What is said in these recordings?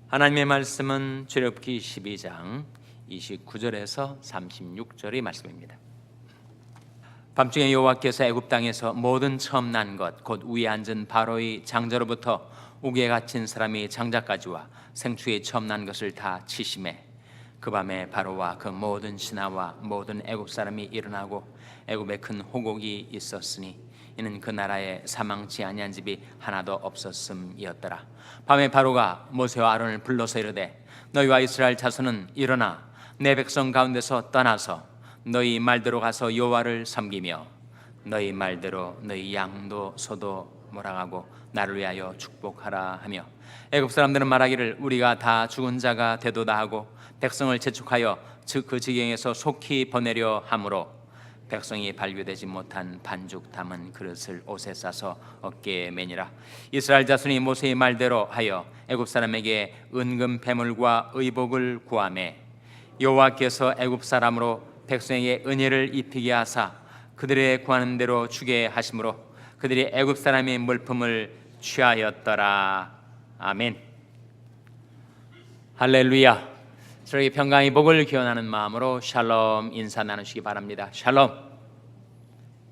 하나님의 말씀은 출애굽기 12장 29절에서 36절의 말씀입니다. 밤중에 여호와께서 애굽 땅에서 모든 처음 난 것 곧 위에 앉은 바로의 장자로부터 우기에 갇힌 사람이 장자까지와 생축이 처음 난 것을 다 치심해 그 밤에 바로와 그 모든 신하와 모든 애굽 사람이 일어나고 애굽에 큰 호곡이 있었으니 이는 그 나라에 사망치 아니한 집이 하나도 없었음이었더라. 밤에 바로가 모세와 아론을 불러서 이르되 너희와 이스라엘 자손은 일어나 내 백성 가운데서 떠나서 너희 말대로 가서 여호와를 섬기며 너희 말대로 너희 양도 소도 몰아가고 나를 위하여 축복하라 하며 애굽 사람들은 말하기를 우리가 다 죽은 자가 되도다 하고 백성을 재촉하여 그 지경에서 속히 보내려 하므로 백성이 발교되지 못한 반죽 담은 그릇을 옷에 싸서 어깨에 매니라. 이스라엘 자손이 모세의 말대로 하여 애굽 사람에게 은금 배물과 의복을 구하매 여호와께서 애굽 사람으로 백성에게 은혜를 입히게 하사 그들의 구하는 대로 주게 하심으로 그들이 애굽 사람의 물품을 취하였더라. 아멘. 할렐루야. 저에게 평강의 복을 기원하는 마음으로 샬롬 인사 나누시기 바랍니다. 샬롬.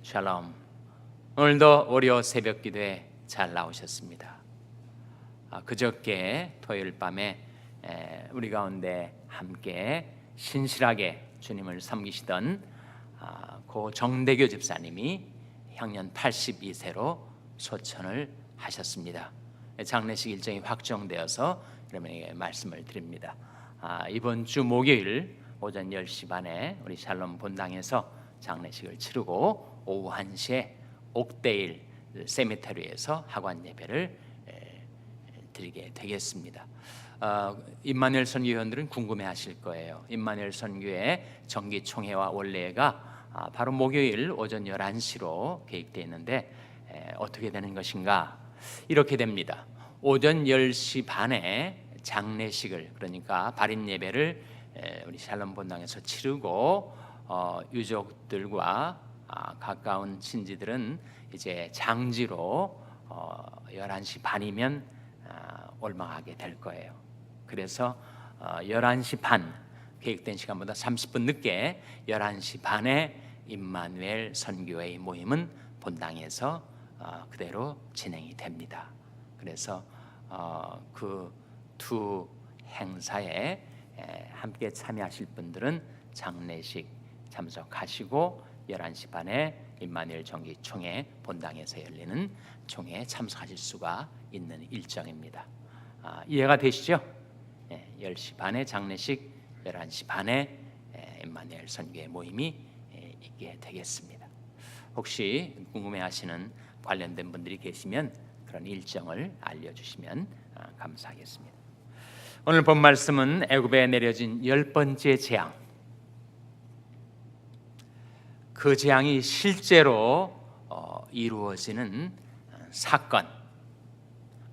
샬롬. 오늘도 월요 새벽 기도에 잘 나오셨습니다. 그저께 토요일 밤에 우리 가운데 함께 신실하게 주님을 섬기시던 고 정대교 집사님이 향년 82세로 소천을 하셨습니다. 장례식 일정이 확정되어서 여러분에게 말씀을 드립니다. 이번 주 목요일 오전 10시 반에 우리 샬롬 본당에서 장례식을 치르고 오후 1시에 옥데일 세미테리에서 하관 예배를 드리게 되겠습니다. 임마누엘 선교회원들은 궁금해하실 거예요. 임마누엘 선교회 정기 총회와 원례가 바로 목요일 오전 11시로 계획되어 있는데 어떻게 되는 것인가? 이렇게 됩니다. 오전 10시 반에 장례식을, 그러니까 발인 예배를 우리 샬롬 본당에서 치르고 유족들과 가까운 친지들은 이제 장지로 11시 반이면 올망하게 될 거예요. 그래서 11시 반 계획된 시간보다 30분 늦게 11시 반에 임마누엘 선교회의 모임은 본당에서 그대로 진행이 됩니다. 그래서 그 두 행사에 함께 참여하실 분들은 장례식 참석하시고 11시 반에 임마누엘 정기 총회 본당에서 열리는 총회에 참석하실 수가 있는 일정입니다. 이해가 되시죠? 10시 반에 장례식, 11시 반에 임마누엘 선교회 모임이 있게 되겠습니다. 혹시 궁금해하시는 관련된 분들이 계시면 그런 일정을 알려주시면 감사하겠습니다. 오늘 본 말씀은 애굽에 내려진 10번째 재앙, 그 재앙이 실제로 이루어지는 사건,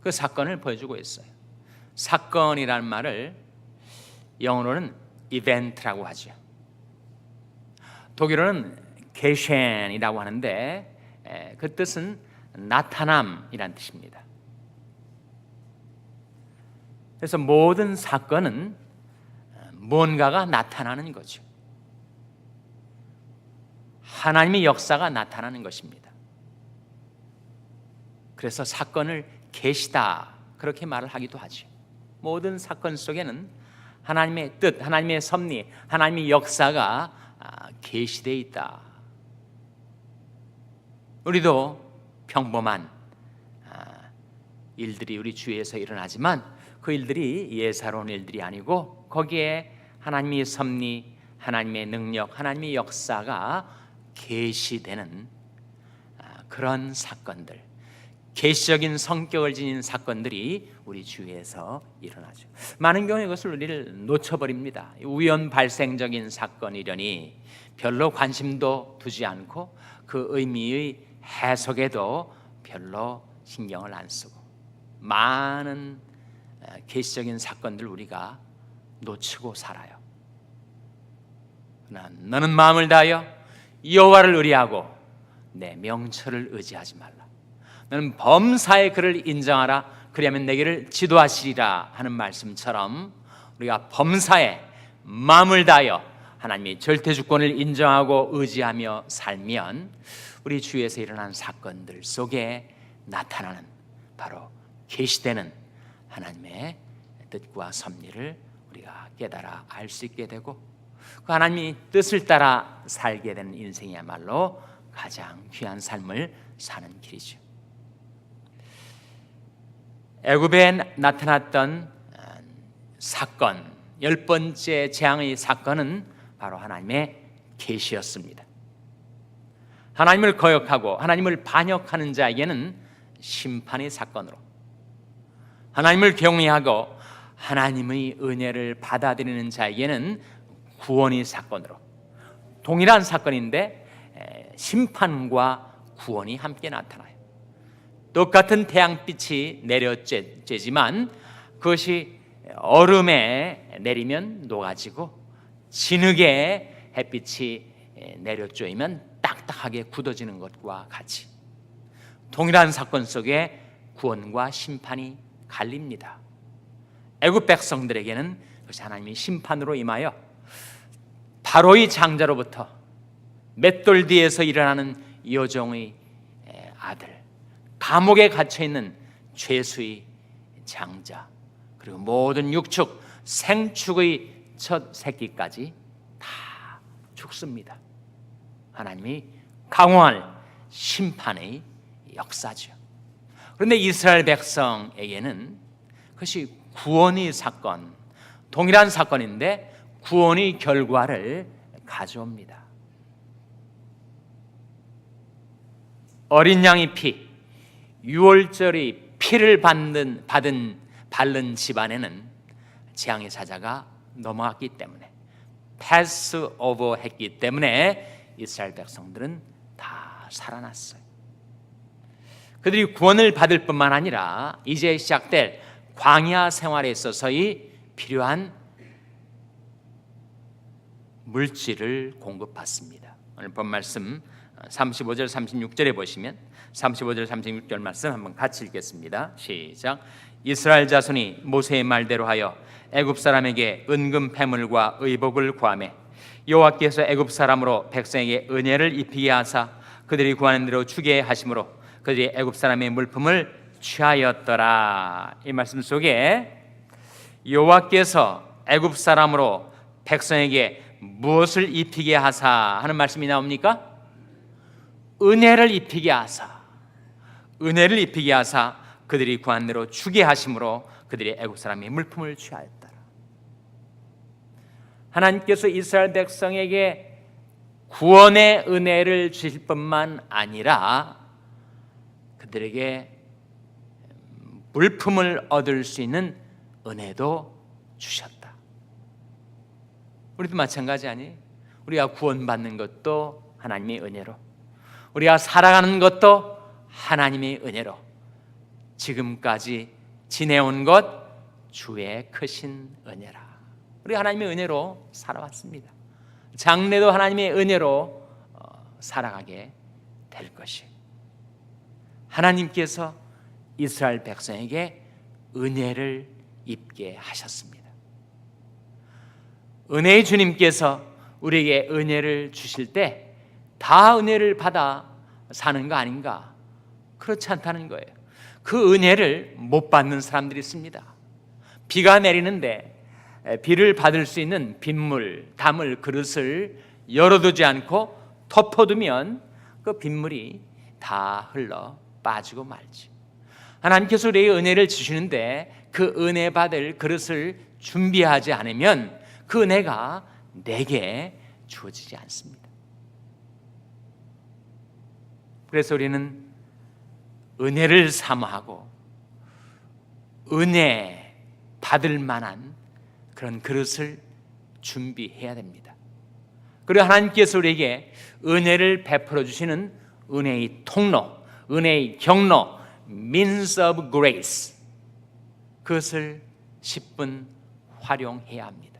그 사건을 보여주고 있어요. 사건이라는 말을 영어로는 이벤트라고 하죠. 독일어는 게셴이라고 하는데 그 뜻은 나타남이란 뜻입니다. 그래서 모든 사건은 뭔가가 나타나는 거죠. 하나님의 역사가 나타나는 것입니다. 그래서 사건을 계시다 그렇게 말을 하기도 하죠. 모든 사건 속에는 하나님의 뜻, 하나님의 섭리, 하나님의 역사가 계시되어 있다. 우리도 평범한 일들이 우리 주위에서 일어나지만 그 일들이 예사로운 일들이 아니고 거기에 하나님의 섭리, 하나님의 능력, 하나님의 역사가 계시되는 그런 사건들, 계시적인 성격을 지닌 사건들이 우리 주위에서 일어나죠. 많은 경우에 이것을 우리를 놓쳐버립니다. 우연 발생적인 사건이려니 별로 관심도 두지 않고 그 의미의 해석에도 별로 신경을 안 쓰고 많은 계시적인 사건들 우리가 놓치고 살아요. 너는 마음을 다하여 여호와를 의뢰하고 내 명철을 의지하지 말라. 너는 범사의 그를 인정하라. 그리하면 내게를 지도하시리라 하는 말씀처럼 우리가 범사에 마음을 다하여 하나님의 절대 주권을 인정하고 의지하며 살면 우리 주위에서 일어나는 사건들 속에 나타나는 바로 계시되는 하나님의 뜻과 섭리를 우리가 깨달아 알 수 있게 되고 그 하나님의 뜻을 따라 살게 되는 인생이야말로 가장 귀한 삶을 사는 길이죠. 애굽에 나타났던 사건, 10번째 재앙의 사건은 바로 하나님의 계시였습니다. 하나님을 거역하고 하나님을 반역하는 자에게는 심판의 사건으로, 하나님을 경외하고 하나님의 은혜를 받아들이는 자에게는 구원의 사건으로, 동일한 사건인데 심판과 구원이 함께 나타나요. 똑같은 태양빛이 내려쬐지만 그것이 얼음에 내리면 녹아지고 진흙에 햇빛이 내려쬐면 딱딱하게 굳어지는 것과 같이 동일한 사건 속에 구원과 심판이 갈립니다. 애굽 백성들에게는 그것이 하나님의 심판으로 임하여 바로의 장자로부터 맷돌 뒤에서 일어나는 여종의 아들, 감옥에 갇혀있는 죄수의 장자, 그리고 모든 육축, 생축의 첫 새끼까지 다 죽습니다. 하나님이 강호할 심판의 역사죠. 그런데 이스라엘 백성에게는 그것이 구원의 사건, 동일한 사건인데 구원의 결과를 가져옵니다. 어린 양의 피, 유월절의 피를 바른 집안에는 재앙의 사자가 넘어갔기 때문에, 패스오버 했기 때문에 이스라엘 백성들은 다 살아났어요. 그들이 구원을 받을 뿐만 아니라 이제 시작될 광야 생활에 있어서의 필요한 물질을 공급받습니다. 오늘 본 말씀 35절 36절에 보시면 35절 36절 말씀 한번 같이 읽겠습니다. 시작. 이스라엘 자손이 모세의 말대로 하여 애굽 사람에게 은금 패물과 의복을 구하매 여호와께서 애굽 사람으로 백성에게 은혜를 입히게 하사 그들이 구하는 대로 주게 하심으로 그들이 애굽 사람의 물품을 취하였더라. 이 말씀 속에 여호와께서 애굽 사람으로 백성에게 무엇을 입히게 하사 하는 말씀이 나옵니까? 은혜를 입히게 하사, 은혜를 입히게 하사 그들이 구한 대로 주게 하심으로 그들이 애굽 사람의 물품을 취하였더라. 하나님께서 이스라엘 백성에게 구원의 은혜를 주실 뿐만 아니라 그들에게 물품을 얻을 수 있는 은혜도 주셨다. 우리도 마찬가지 아니에요? 우리가 구원받는 것도 하나님의 은혜로, 우리가 살아가는 것도 하나님의 은혜로, 지금까지 지내온 것 주의 크신 은혜라. 우리 하나님의 은혜로 살아왔습니다. 장래도 하나님의 은혜로 살아가게 될 것이에요. 하나님께서 이스라엘 백성에게 은혜를 입게 하셨습니다. 은혜의 주님께서 우리에게 은혜를 주실 때 다 은혜를 받아 사는 거 아닌가? 그렇지 않다는 거예요. 그 은혜를 못 받는 사람들이 있습니다. 비가 내리는데 비를 받을 수 있는 빗물 담을 그릇을 열어두지 않고 덮어두면 그 빗물이 다 흘러 빠지고 말지. 하나님께서 우리에게 은혜를 주시는데 그 은혜 받을 그릇을 준비하지 않으면 그 은혜가 내게 주어지지 않습니다. 그래서 우리는 은혜를 사모하고 은혜 받을 만한 그런 그릇을 준비해야 됩니다. 그리고 하나님께서 우리에게 은혜를 베풀어 주시는 은혜의 통로, 은혜의 경로, means of grace, 그것을 10분 활용해야 합니다.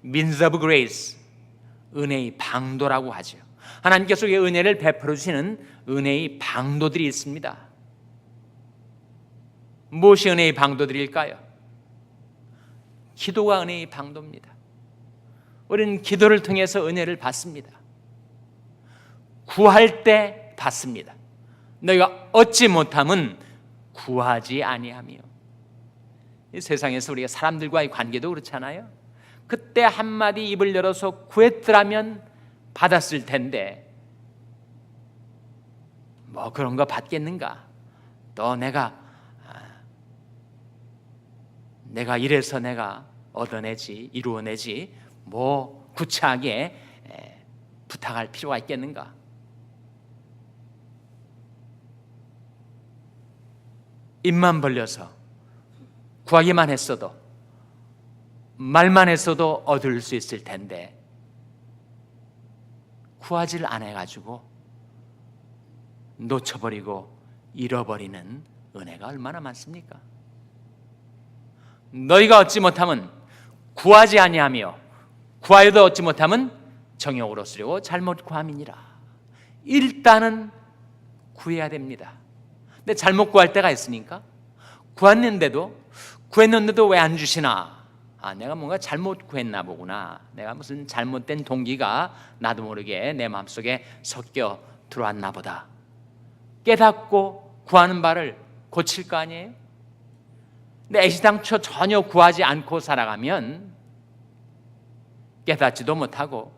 means of grace, 은혜의 방도라고 하죠. 하나님께서 우리에게 은혜를 베풀어 주시는 은혜의 방도들이 있습니다. 무엇이 은혜의 방도들일까요? 기도가 은혜의 방도입니다. 우리는 기도를 통해서 은혜를 받습니다. 구할 때 받습니다. 너희가 얻지 못함은 구하지 아니하며. 이 세상에서 우리가 사람들과의 관계도 그렇잖아요. 그때 한마디 입을 열어서 구했더라면 받았을 텐데 뭐 그런 거 받겠는가? 또 내가 이래서 내가 얻어내지, 이루어내지 뭐 구차하게 부탁할 필요가 있겠는가? 입만 벌려서 구하기만 했어도, 말만 했어도 얻을 수 있을 텐데 구하지를 안 해가지고 놓쳐버리고 잃어버리는 은혜가 얼마나 많습니까? 너희가 얻지 못하면 구하지 아니하며 구하여도 얻지 못하면 정욕으로 쓰려고 잘못 구함이니라. 일단은 구해야 됩니다. 근데 잘못 구할 때가 있으니까 구했는데도 왜 안 주시나? 내가 뭔가 잘못 구했나 보구나. 내가 무슨 잘못된 동기가 나도 모르게 내 마음속에 섞여 들어왔나 보다. 깨닫고 구하는 바를 고칠 거 아니에요? 근데 애시당초 전혀 구하지 않고 살아가면 깨닫지도 못하고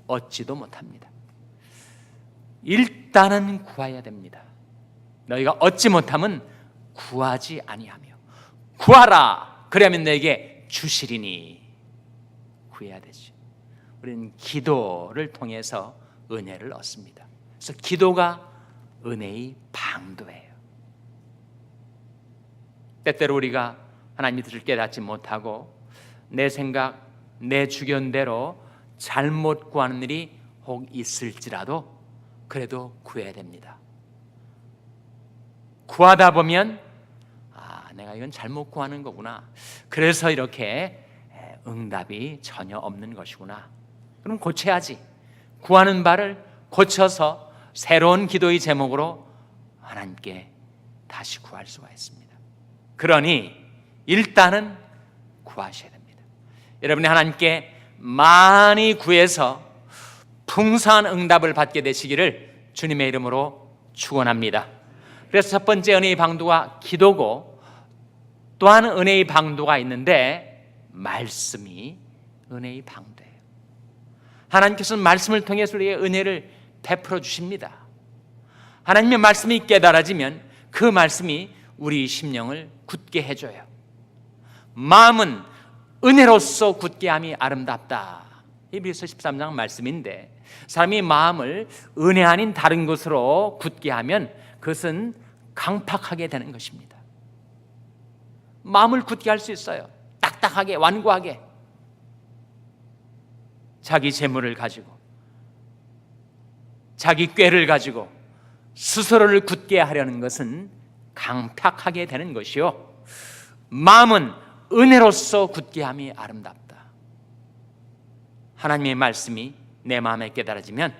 얻지도 못합니다. 일단은 구해야 됩니다. 너희가 얻지 못하면 구하지 아니하며 구하라 그러면 너에게 주시리니. 구해야 되죠. 우리는 기도를 통해서 은혜를 얻습니다. 그래서 기도가 은혜의 방도예요. 때때로 우리가 하나님의 뜻을 깨닫지 못하고 내 생각, 내 주견대로 잘못 구하는 일이 혹 있을지라도 그래도 구해야 됩니다. 구하다 보면 내가 이건 잘못 구하는 거구나. 그래서 이렇게 응답이 전혀 없는 것이구나. 그럼 고쳐야지. 구하는 바를 고쳐서 새로운 기도의 제목으로 하나님께 다시 구할 수가 있습니다. 그러니 일단은 구하셔야 됩니다. 여러분이 하나님께 많이 구해서 풍성한 응답을 받게 되시기를 주님의 이름으로 축원합니다. 그래서 첫 번째 은혜의 방도가 기도고, 또한 은혜의 방도가 있는데 말씀이 은혜의 방도예요. 하나님께서는 말씀을 통해서 우리에게 은혜를 베풀어 주십니다. 하나님의 말씀이 깨달아지면 그 말씀이 우리 심령을 굳게 해줘요. 마음은 은혜로서 굳게함이 아름답다. 히브리서 13장 말씀인데, 사람이 마음을 은혜 아닌 다른 것으로 굳게 하면 그것은 강팍하게 되는 것입니다. 마음을 굳게 할 수 있어요. 딱딱하게, 완고하게. 자기 재물을 가지고, 자기 꾀를 가지고 스스로를 굳게 하려는 것은 강팍하게 되는 것이요, 마음은 은혜로서 굳게함이 아름답다. 하나님의 말씀이 내 마음에 깨달아지면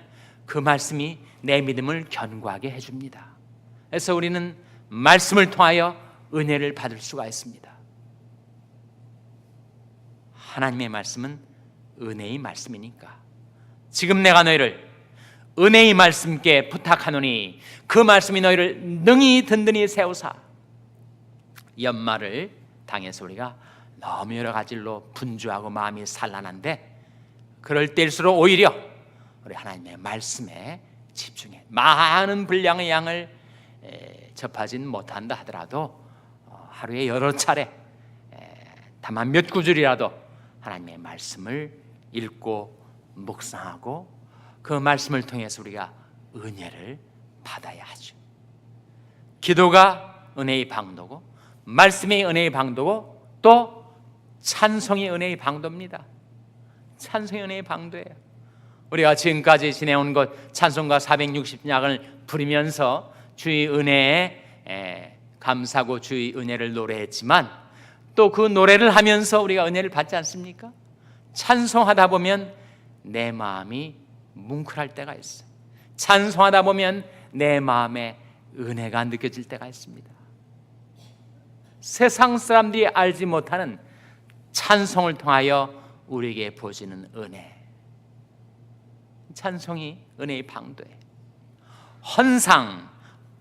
그 말씀이 내 믿음을 견고하게 해줍니다. 그래서 우리는 말씀을 통하여 은혜를 받을 수가 있습니다. 하나님의 말씀은 은혜의 말씀이니까 지금 내가 너희를 은혜의 말씀께 부탁하노니 그 말씀이 너희를 능히 든든히 세우사. 연말을 당해서 우리가 너무 여러 가지로 분주하고 마음이 산란한데, 그럴 때일수록 오히려 우리 하나님의 말씀에 집중해. 많은 분량의 양을 접하진 못한다 하더라도 하루에 여러 차례 다만 몇 구절이라도 하나님의 말씀을 읽고 묵상하고 그 말씀을 통해서 우리가 은혜를 받아야 하죠. 기도가 은혜의 방도고, 말씀이 은혜의 방도고, 또 찬송이 은혜의 방도입니다. 찬송이 은혜의 방도예요. 우리가 지금까지 지내온 것 찬송가 460장을 부르면서 주의 은혜에 감사하고 주의 은혜를 노래했지만, 또 그 노래를 하면서 우리가 은혜를 받지 않습니까? 찬송하다 보면 내 마음이 뭉클할 때가 있어요. 찬송하다 보면 내 마음에 은혜가 느껴질 때가 있습니다. 세상 사람들이 알지 못하는 찬송을 통하여 우리에게 보여지는 은혜. 찬송이 은혜의 방도예요. 헌상,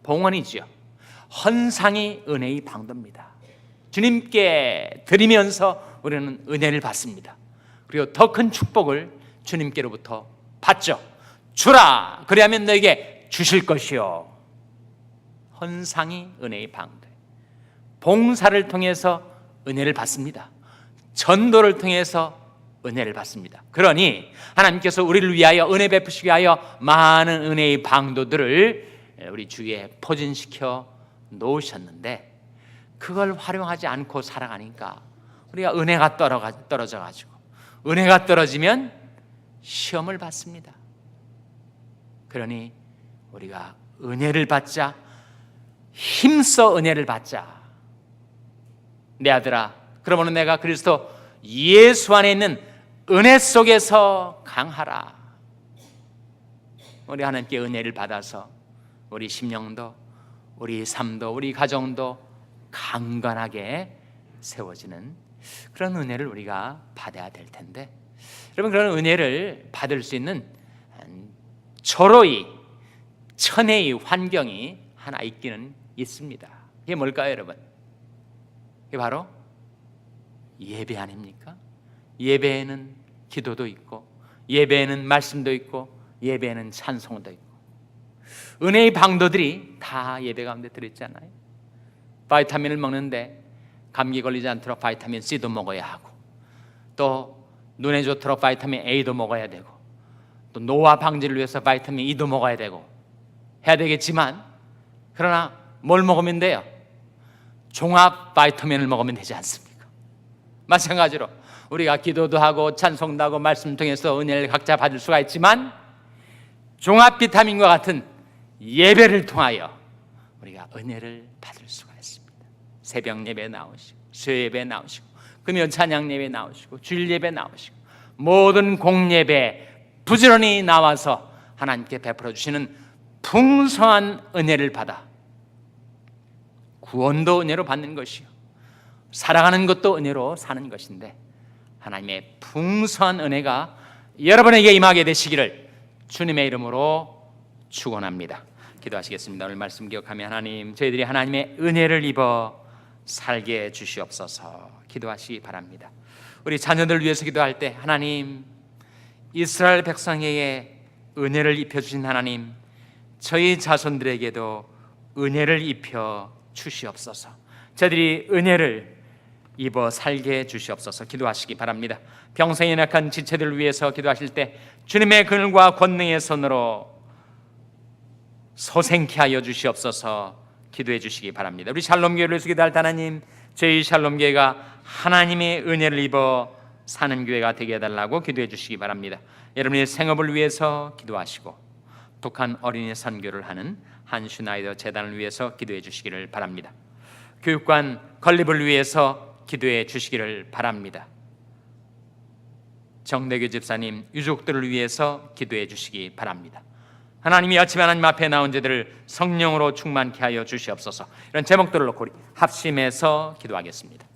봉헌이지요. 헌상이 은혜의 방도입니다. 주님께 드리면서 우리는 은혜를 받습니다. 그리고 더 큰 축복을 주님께로부터 받죠. 주라, 그리하면 너에게 주실 것이요. 헌상이 은혜의 방도예요. 봉사를 통해서 은혜를 받습니다. 전도를 통해서 은혜를 받습니다. 그러니 하나님께서 우리를 위하여 은혜 베푸시기 위하여 많은 은혜의 방도들을 우리 주위에 포진시켜 놓으셨는데 그걸 활용하지 않고 살아가니까 우리가 은혜가 떨어져가지고, 은혜가 떨어지면 시험을 받습니다. 그러니 우리가 은혜를 받자, 힘써 은혜를 받자. 내 아들아, 그러면 내가 그리스도 예수 안에 있는 은혜 속에서 강하라. 우리 하나님께 은혜를 받아서 우리 심령도, 우리 삶도, 우리 가정도 강건하게 세워지는 그런 은혜를 우리가 받아야 될 텐데, 여러분, 그런 은혜를 받을 수 있는 절호의 천혜의 환경이 하나 있기는 있습니다. 이게 뭘까요, 여러분? 이게 바로 예배 아닙니까? 예배에는 기도도 있고, 예배에는 말씀도 있고, 예배에는 찬송도 있고, 은혜의 방도들이 다 예배 가운데 들어있잖아요. 바이타민을 먹는데 감기 걸리지 않도록 바이타민 C도 먹어야 하고, 또 눈에 좋도록 바이타민 A도 먹어야 되고, 또 노화 방지를 위해서 바이타민 E도 먹어야 되고 해야 되겠지만, 그러나 뭘 먹으면 돼요? 종합 바이타민을 먹으면 되지 않습니까? 마찬가지로 우리가 기도도 하고 찬송도 하고 말씀 통해서 은혜를 각자 받을 수가 있지만, 종합 비타민과 같은 예배를 통하여 우리가 은혜를 받을 수가 있습니다. 새벽 예배 나오시고, 수요 예배 나오시고, 금요 찬양 예배 나오시고, 주일 예배 나오시고, 모든 공예배 부지런히 나와서 하나님께 베풀어 주시는 풍성한 은혜를 받아 구원도 은혜로 받는 것이요, 살아가는 것도 은혜로 사는 것인데, 하나님의 풍성한 은혜가 여러분에게 임하게 되시기를 주님의 이름으로 축원합니다. 기도하시겠습니다. 오늘 말씀 기억하며, 하나님, 저희들이 하나님의 은혜를 입어 살게 주시옵소서 기도하시기 바랍니다. 우리 자녀들 위해서 기도할 때, 하나님, 이스라엘 백성에게 은혜를 입혀주신 하나님, 저희 자손들에게도 은혜를 입혀 주시옵소서. 저희들이 은혜를 입어 살게 주시옵소서 기도하시기 바랍니다. 평생에 연약한 지체들을 위해서 기도하실 때 주님의 그늘과 권능의 손으로 소생케 하여 주시옵소서 기도해 주시기 바랍니다. 우리 샬롬교회를 위해서 기도할 때, 하나님, 저희 샬롬교회가 하나님의 은혜를 입어 사는 교회가 되게 해달라고 기도해 주시기 바랍니다. 여러분의 생업을 위해서 기도하시고, 북한 어린이 선교를 하는 한슈나이더 재단을 위해서 기도해 주시기를 바랍니다. 교육관 건립을 위해서 기도해 주시기를 바랍니다. 정대규 집사님 유족들을 위해서 기도해 주시기 바랍니다. 하나님이 아침에 하나님 앞에 나온 자들을 성령으로 충만케 하여 주시옵소서. 이런 제목들을 놓고 우리 합심해서 기도하겠습니다.